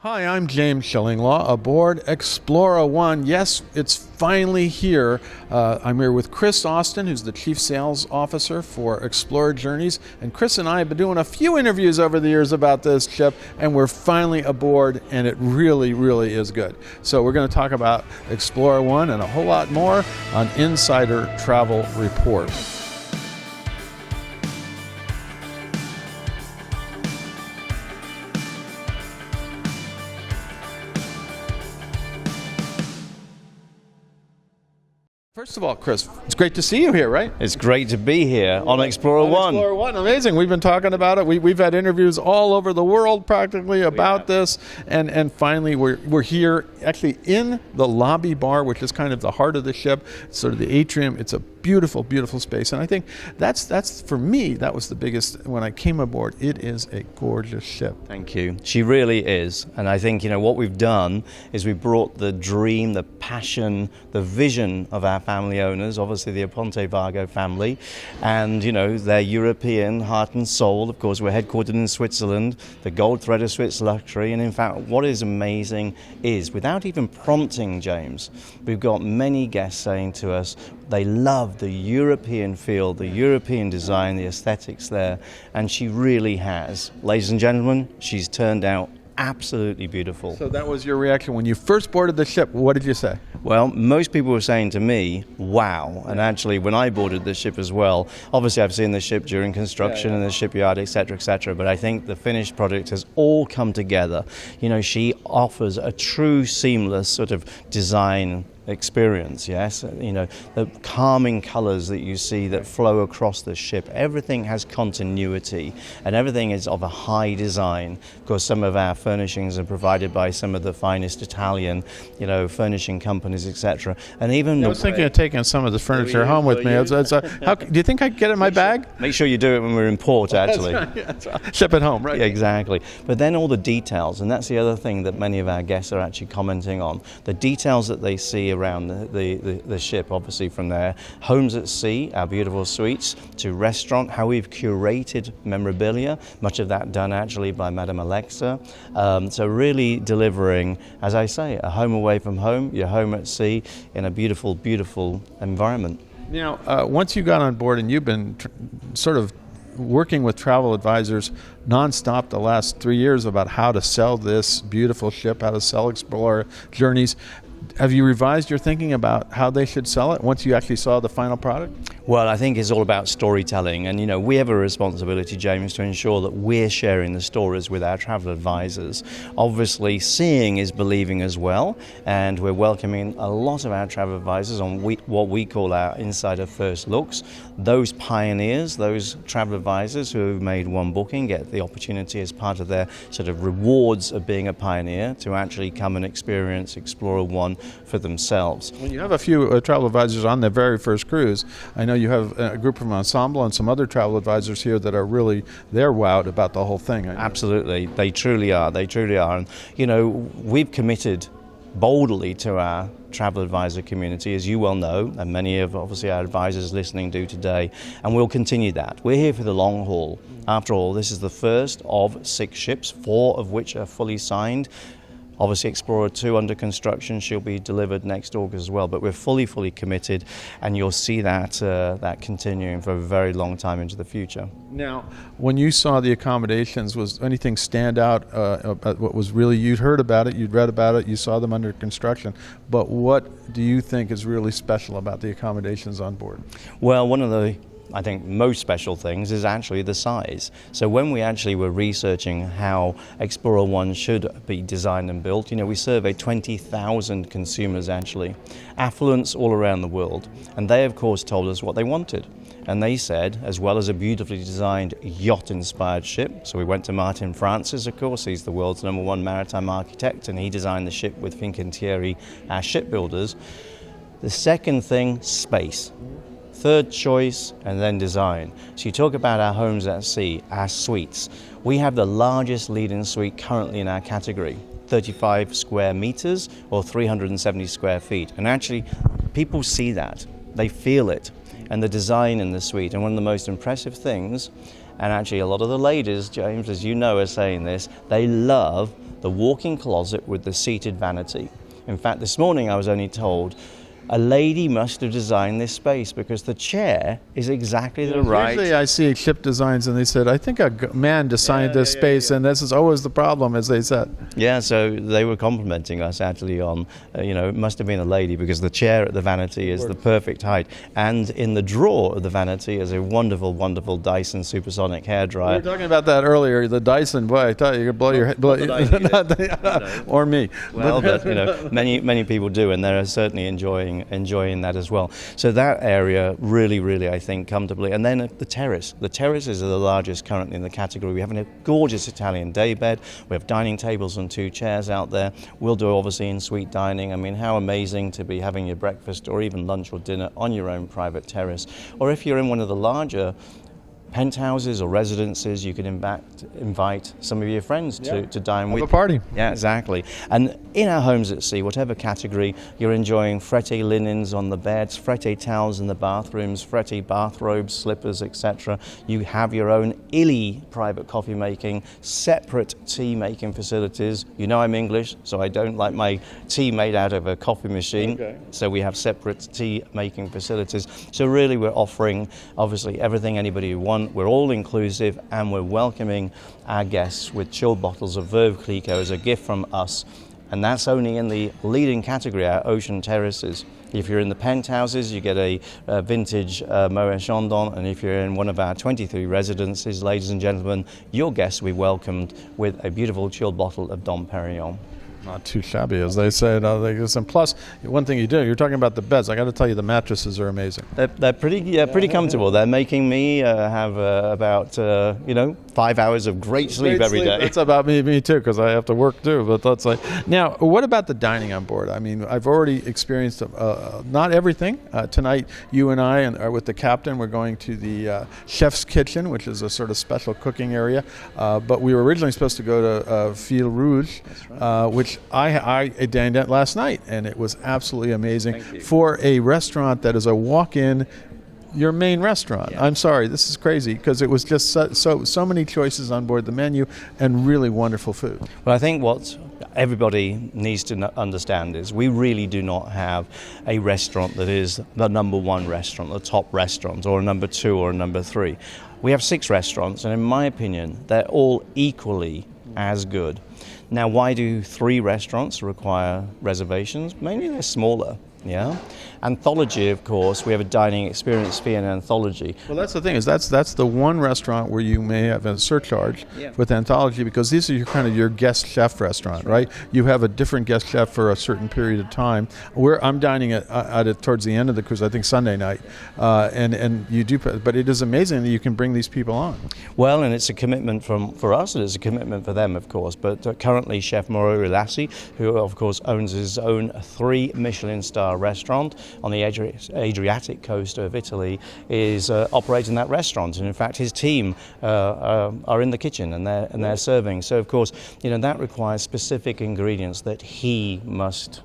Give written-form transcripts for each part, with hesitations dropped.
Hi, I'm James Shillinglaw aboard Explora One. Yes, it's finally here. I'm here with Chris Austin, who's the Chief Sales Officer for Explora Journeys. And Chris and I have been doing a few interviews over the years about this ship, and we're finally aboard, and it really, really is good. So we're going to talk about Explora One and a whole lot more on Insider Travel Report. First of all, Chris, it's great to see you here, right? It's great to be here on Explora One. Explora One, amazing. We've been talking about it. We've had interviews all over the world practically about this, and finally we're here actually in the lobby bar, which is kind of the heart of the ship, sort of the atrium. It's a beautiful, beautiful space, and I think that's for me, that was the biggest when I came aboard. It is a gorgeous ship. Thank you. She really is, and I think what we've done is we brought the dream, the passion, the vision of our family owners, obviously the Aponte Vargo family, and their European heart and soul. Of course, we're headquartered in Switzerland, the gold thread of Swiss luxury. And in fact, what is amazing is, without even prompting James, we've got many guests saying to us they love the European feel, the European design, the aesthetics there, and she really has. Ladies and gentlemen, she's turned out absolutely beautiful. So that was your reaction when you first boarded the ship. What did you say? Well, most people were saying to me, wow. And actually, when I boarded the ship as well, obviously I've seen the ship during construction in the shipyard, etc., but I think the finished product has all come together. She offers a true seamless sort of design experience, yes. The calming colors that you see that flow across the ship, everything has continuity and everything is of a high design. Of course, some of our furnishings are provided by some of the finest Italian, furnishing companies, etc. And even I was thinking of taking some of the furniture home with me. Do you think I could get it in my bag? Make sure you do it when we're in port, actually. That's right. Ship it home, right? Yeah, exactly. But then all the details, and that's the other thing that many of our guests are actually commenting on, the details that they see around the ship, obviously from their homes at sea, our beautiful suites, to restaurant, how we've curated memorabilia, much of that done actually by Madame Alexa. So really delivering, as I say, a home away from home, your home at sea in a beautiful, beautiful environment. Once you got on board and you've been sort of working with travel advisors nonstop the last 3 years about how to sell this beautiful ship, how to sell Explora Journeys, have you revised your thinking about how they should sell it once you actually saw the final product? Well, I think it's all about storytelling, and we have a responsibility, James, to ensure that we're sharing the stories with our travel advisors. Obviously, seeing is believing as well, and we're welcoming a lot of our travel advisors on what we call our insider first looks. Those pioneers, those travel advisors who have made one booking, get the opportunity as part of their sort of rewards of being a pioneer to actually come and experience Explora One for themselves. When you have a few travel advisors on their very first cruise, I know you have a group from Ensemble and some other travel advisors here that are really, they're wowed about the whole thing. Absolutely, they truly are. And we've committed boldly to our travel advisor community, as you well know, and many of obviously our advisors listening do today, and we'll continue that. We're here for the long haul. After all, this is the first of 6 ships, 4 of which are fully signed. Obviously, Explora 2 under construction. She'll be delivered next August as well. But we're fully committed, and you'll see that continuing for a very long time into the future. Now, when you saw the accommodations, was anything stand out about what was really, you'd heard about it, you'd read about it, you saw them under construction, but what do you think is really special about the accommodations on board? Well, one of the I think most special things is actually the size. So when we actually were researching how Explora One should be designed and built, we surveyed 20,000 consumers actually, affluents all around the world, and they of course told us what they wanted. And they said, as well as a beautifully designed yacht-inspired ship, so we went to Martin Francis, of course, he's the world's #1 maritime architect, and he designed the ship with Fincantieri, our shipbuilders. The second thing, space. Third choice, and then design. So you talk about our homes at sea, our suites. We have the largest lead-in suite currently in our category, 35 square meters or 370 square feet. And actually, people see that, they feel it, and the design in the suite. And one of the most impressive things, and actually a lot of the ladies, James, as you know, are saying this, they love the walk-in closet with the seated vanity. In fact, this morning I was only told a lady must have designed this space because the chair is exactly the right. Usually I see ship designs and they said, I think a man designed this space, and this is always the problem, as they said. Yeah, so they were complimenting us actually on, it must have been a lady because the chair at the vanity is the perfect height. And in the drawer of the vanity is a wonderful, wonderful Dyson supersonic hairdryer. We were talking about that earlier, the Dyson. Boy, I thought you could blow your head. Or me. Well, but many people do, and they're certainly enjoying that as well. So that area really, I think, comfortably. And then the terrace. The terrace is the largest currently in the category. We have a gorgeous Italian daybed. We have dining tables and 2 chairs out there. We'll do obviously in-suite dining. I mean, how amazing to be having your breakfast or even lunch or dinner on your own private terrace. Or if you're in one of the larger penthouses or residences, you can invite some of your friends to dine with. Have a party. Yeah, exactly. And in our homes at sea, whatever category, you're enjoying frette linens on the beds, frette towels in the bathrooms, frette bathrobes, slippers, etc. You have your own illy private coffee making, separate tea making facilities. You know I'm English, so I don't like my tea made out of a coffee machine. Okay. So we have separate tea making facilities. So really we're offering obviously everything anybody would want. We're all inclusive and we're welcoming our guests with chilled bottles of Veuve Clicquot as a gift from us. And that's only in the leading category, our ocean terraces. If you're in the penthouses, you get a vintage Moet Chandon, and if you're in one of our 23 residences, ladies and gentlemen, your guests will be welcomed with a beautiful chilled bottle of Dom Perignon. Not too shabby, as they say. And plus, one thing you're talking about the beds. I got to tell you, the mattresses are amazing. They're pretty comfortable. They're making me have about 5 hours of great sleep every day. That's about me too, because I have to work too. But that's like, now, what about the dining on board? I mean, I've already experienced not everything. Tonight, you and I are with the captain. We're going to the chef's kitchen, which is a sort of special cooking area. But we were originally supposed to go to Fil Rouge, which I dined at last night, and it was absolutely amazing for a restaurant that is a walk-in. Your main restaurant. Yeah. I'm sorry, this is crazy because it was just so many choices on board the menu and really wonderful food. Well, I think what everybody needs to understand is we really do not have a restaurant that is the number 1 restaurant, the top restaurant, or a number 2 or a number 3. We have 6 restaurants, and in my opinion, they're all equally as good. Now, why do 3 restaurants require reservations? Mainly they're smaller, yeah? Anthology, of course, we have a dining experience fee and Anthology. Well, that's the thing, is that's the one restaurant where you may have a surcharge with Anthology, because these are your guest chef restaurant, right? You have a different guest chef for a certain period of time. I'm dining at it towards the end of the cruise, I think Sunday night, and you do, but it is amazing that you can bring these people on. Well, and it's a commitment for us, and it's a commitment for them, of course, but currently Chef Mauro Rilassi, who of course owns his own 3 Michelin star restaurant on the Adriatic coast of Italy, is operating that restaurant, and in fact his team are in the kitchen and they're serving. So of course, that requires specific ingredients that he wants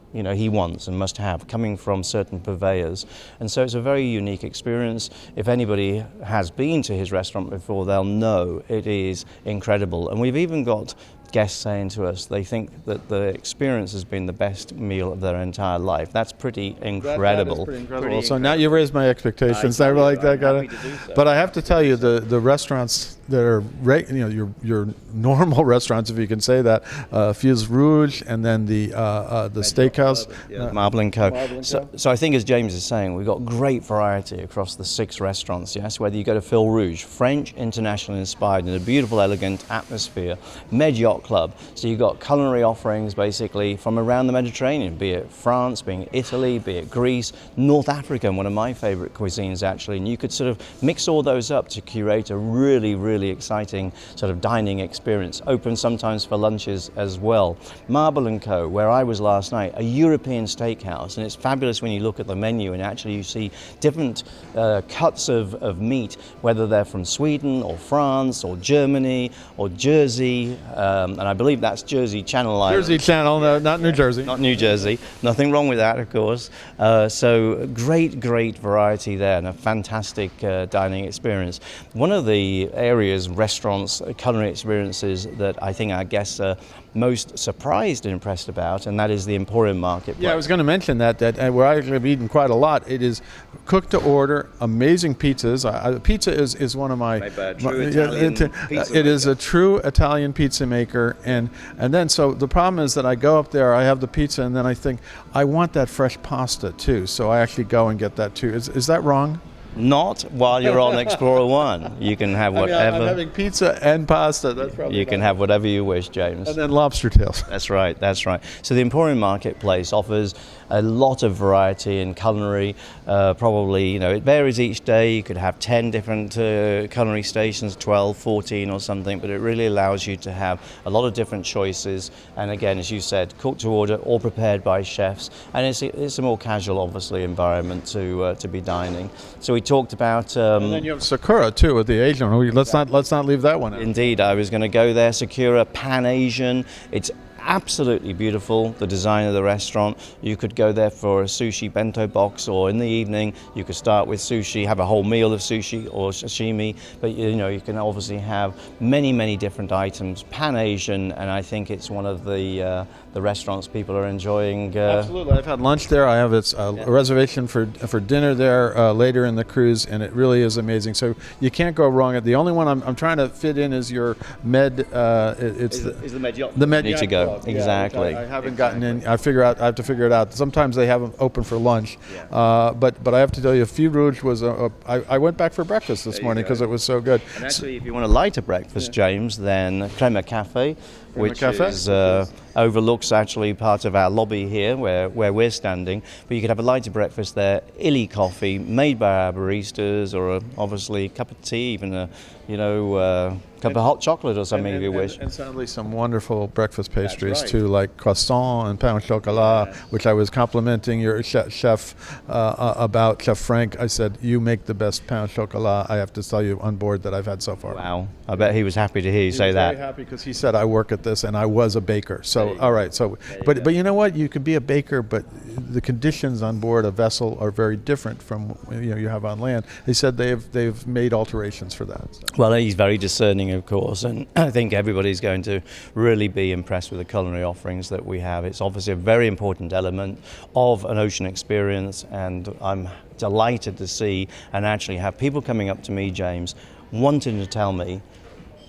and must have, coming from certain purveyors, and so it's a very unique experience. If anybody has been to his restaurant before, they'll know it is incredible, and we've even got guests saying to us they think that the experience has been the best meal of their entire life. That's pretty incredible. That is pretty incredible. So now you raised my expectations. I like that. But I have to tell you, the restaurants that are your normal restaurants, if you can say that, Fils Rouge, and then the steakhouse, Marble & Co. So I think, as James is saying, we've got great variety across the 6 restaurants. Yes, whether you go to Fil Rouge, French, international inspired, in a beautiful, elegant atmosphere, Med Yacht Club. So you've got culinary offerings basically from around the Mediterranean, be it France, be it Italy, be it Greece, North Africa, one of my favorite cuisines actually, and you could sort of mix all those up to curate a really exciting sort of dining experience, open sometimes for lunches as well. Marble & Co., where I was last night, a European steakhouse, and it's fabulous when you look at the menu and actually you see different cuts of meat, whether they're from Sweden or France or Germany or Jersey, and I believe that's Jersey Channel Island. Jersey Channel, no, not New Jersey. Not New Jersey. Nothing wrong with that, of course. So great variety there, and a fantastic dining experience. One of the areas areas, restaurants, culinary experiences that I think our guests are most surprised and impressed about, and that is the Emporium Marketplace. Yeah, I was going to mention that where I've eaten quite a lot, it is cooked to order, amazing pizzas. Pizza is one of my... It is a true Italian pizza maker, and then so the problem is that I go up there, I have the pizza, and then I think, I want that fresh pasta too, so I actually go and get that too. Is that wrong? Not while you're on Explora One. You can have whatever. I'm having pizza and pasta. That's probably you can have whatever you wish, James. And then lobster tails. That's right. So the Emporium Marketplace offers a lot of variety in culinary. Probably, it varies each day. You could have 10 different culinary stations, 12, 14 or something, but it really allows you to have a lot of different choices. And again, as you said, cooked to order, all prepared by chefs. And it's a more casual, obviously, environment to be dining. So we talked about... and then you have Sakura, too, with the Asian. Let's not leave that one out. Indeed, I was going to go there. Sakura, Pan-Asian. It's absolutely beautiful, the design of the restaurant. You could go there for a sushi bento box, or in the evening you could start with sushi, have a whole meal of sushi or sashimi, but you can obviously have many different items, Pan-Asian, and I think it's one of the restaurants people are enjoying. Absolutely. I've had lunch there. I have a reservation for dinner there later in the cruise, and it really is amazing. So you can't go wrong. The only one I'm trying to fit in is your Med. Is the Med Yacht. The Med Yacht. Need to go. Exactly. I haven't gotten in. I have to figure it out. Sometimes they have them open for lunch, but I have to tell you, Fille Rouge was I went back for breakfast this morning because it was so good. And actually, if you want a lighter breakfast, James, then Crema Cafe, which overlooks actually part of our lobby here where we're standing. But you could have a lighter breakfast there, illy coffee made by our baristas, or obviously a cup of tea, even a cup of hot chocolate or something if you wish. And sadly some wonderful breakfast pastries too, like croissant and pain au chocolat, which I was complimenting your chef about, Chef Frank. I said, you make the best pain au chocolat, I have to tell you, on board that I've had so far. Wow, I bet he was happy to hear you say that. He was very happy because he said, I work at this, and I was a baker. So, all right. So, but you know what? You can be a baker, but the conditions on board a vessel are very different from you have on land. He said they've made alterations for that. So. Well, he's very discerning, of course, and I think everybody's going to really be impressed with the culinary offerings that we have. It's obviously a very important element of an ocean experience, and I'm delighted to see and actually have people coming up to me, James, wanting to tell me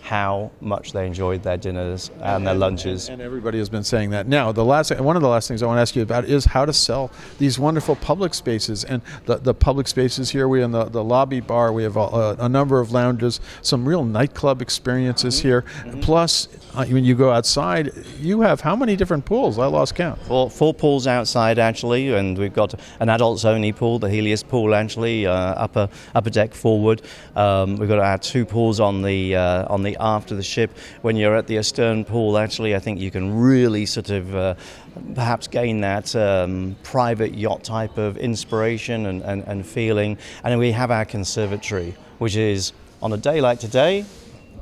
how much they enjoyed their dinners and their lunches. And everybody has been saying that. Now, one of the last things I want to ask you about is how to sell these wonderful public spaces. And the public spaces here, we in the lobby bar, we have a number of lounges, some real nightclub experiences here. Plus, when you go outside, you have how many different pools? I lost count. Four pools outside, actually, and we've got an adults-only pool, the Helios pool, actually, upper deck forward. We've got our two pools on the aft of the ship. When you're at the astern pool, actually, I think you can really sort of perhaps gain that private yacht type of inspiration and feeling. And then we have our conservatory, which is, on a day like today,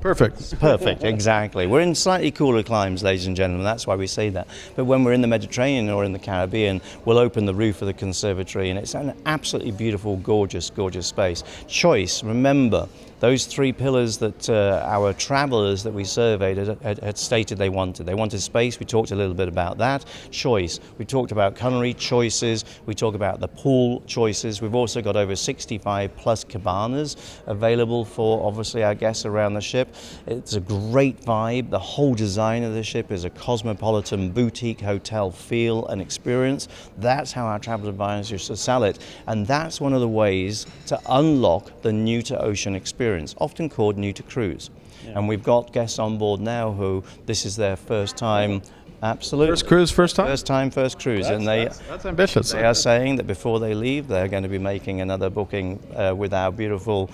Perfect, exactly. We're in slightly cooler climes, ladies and gentlemen, that's why we say that. But when we're in the Mediterranean or in the Caribbean, we'll open the roof of the conservatory, and it's an absolutely beautiful, gorgeous space. Choice, remember, those three pillars that our travelers that we surveyed had stated they wanted. They wanted space, we talked a little bit about that. Choice, we talked about culinary choices, we talked about the pool choices. We've also got over 65 plus cabanas available for, obviously, our guests around the ship. It's a great vibe. The whole design of the ship is a cosmopolitan boutique hotel feel and experience. That's how our travel advisors should sell it. And that's one of the ways to unlock the new to ocean experience, often called new to cruise. Yeah. And we've got guests on board now who this is their first time. Absolutely. First cruise, first time? First cruise. That's ambitious. They are saying that before they leave, they're going to be making another booking with our beautiful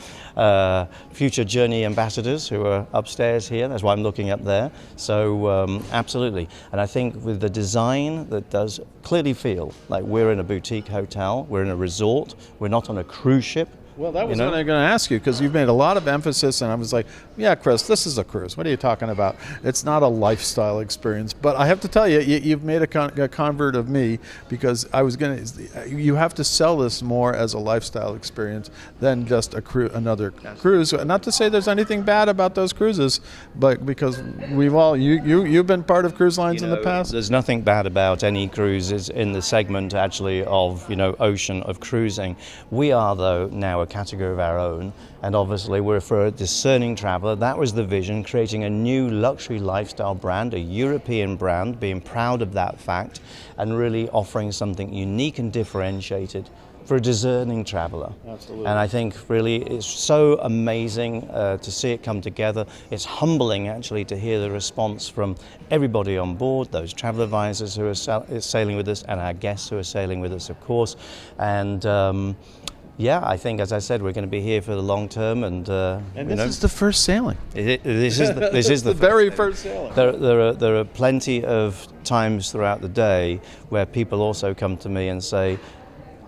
future journey ambassadors who are upstairs here. That's why I'm looking up there. So, absolutely. And I think with the design that does clearly feel like we're in a boutique hotel, we're in a resort, we're not on a cruise ship. Well, that was what I'm going to ask you, because you've made a lot of emphasis, and I was like, yeah, Chris, this is a cruise. What are you talking about? It's not a lifestyle experience. But I have to tell you, you've made a convert of me, because I was going to, you have to sell this more as a lifestyle experience than just another cruise. Not to say there's anything bad about those cruises, but because you've been part of cruise lines in the past. There's nothing bad about any cruises in the segment actually of ocean of cruising. We are though now a category of our own, and obviously we're for a discerning traveller. That was the vision, creating a new luxury lifestyle brand, a European brand, being proud of that fact, and really offering something unique and differentiated for a discerning traveller. Absolutely. And I think really it's so amazing to see it come together. It's humbling actually to hear the response from everybody on board, those travel advisors who are sailing with us, and our guests who are sailing with us, of course. And yeah, I think, as I said, we're going to be here for the long term, and this is the first sailing. This is the very first sailing. There are plenty of times throughout the day where people also come to me and say,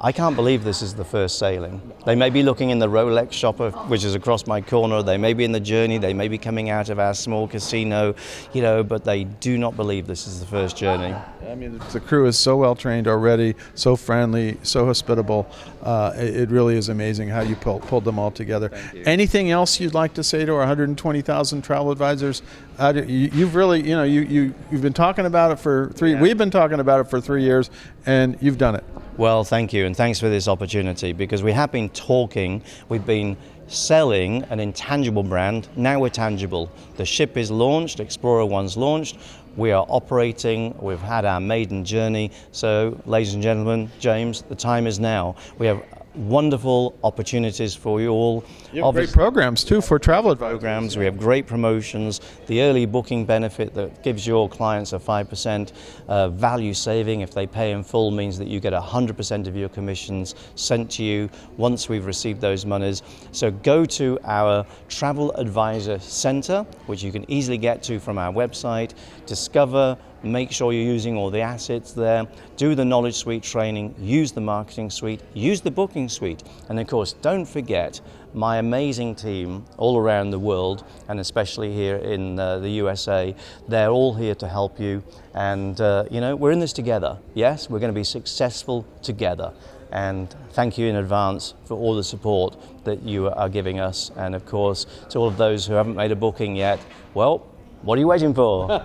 I can't believe this is the first sailing. They may be looking in the Rolex shopper, which is across my corner. They may be in the Journey. They may be coming out of our small casino, but they do not believe this is the first journey. I mean, the crew is so well trained already, so friendly, so hospitable. It really is amazing how you pulled them all together. Anything else you'd like to say to our 120,000 travel advisors? You've really, you've been talking about it for we've been talking about it for 3 years, and you've done it. Well, thank you, and thanks for this opportunity, because we have been talking, we've been selling an intangible brand. Now we're tangible. The ship is launched, Explora 1's launched. We are operating, we've had our maiden journey. So, ladies and gentlemen, James, the time is now. We have wonderful opportunities for you all. You have great programs too for travel advisors. We have great promotions. The early booking benefit that gives your clients a 5% value saving if they pay in full means that you get 100% of your commissions sent to you once we've received those monies. So go to our Travel Advisor Center, which you can easily get to from our website, discover, make sure you're using all the assets there, do the Knowledge Suite training, use the Marketing Suite, use the Booking Suite, and of course don't forget my amazing team all around the world, and especially here in the USA. They're all here to help you, and we're in this together. Yes, we're going to be successful together, and thank you in advance for all the support that you are giving us, and of course to all of those who haven't made a booking yet, well, what are you waiting for?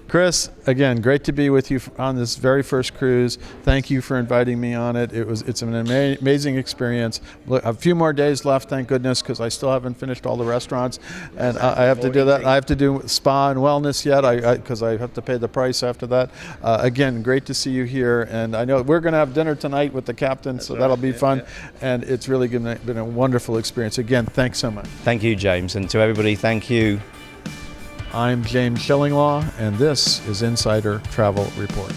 Chris, again, great to be with you on this very first cruise. Thank you for inviting me on it. It's an amazing experience. A few more days left, thank goodness, because I still haven't finished all the restaurants, and I have to do that. I have to do spa and wellness yet, because I have to pay the price after that. Again, great to see you here, and I know we're going to have dinner tonight with the captain, so that'll be fun. Yeah. And it's really been a wonderful experience. Again, thanks so much. Thank you, James, and to everybody, thank you. I'm James Shillinglaw, and this is Insider Travel Report.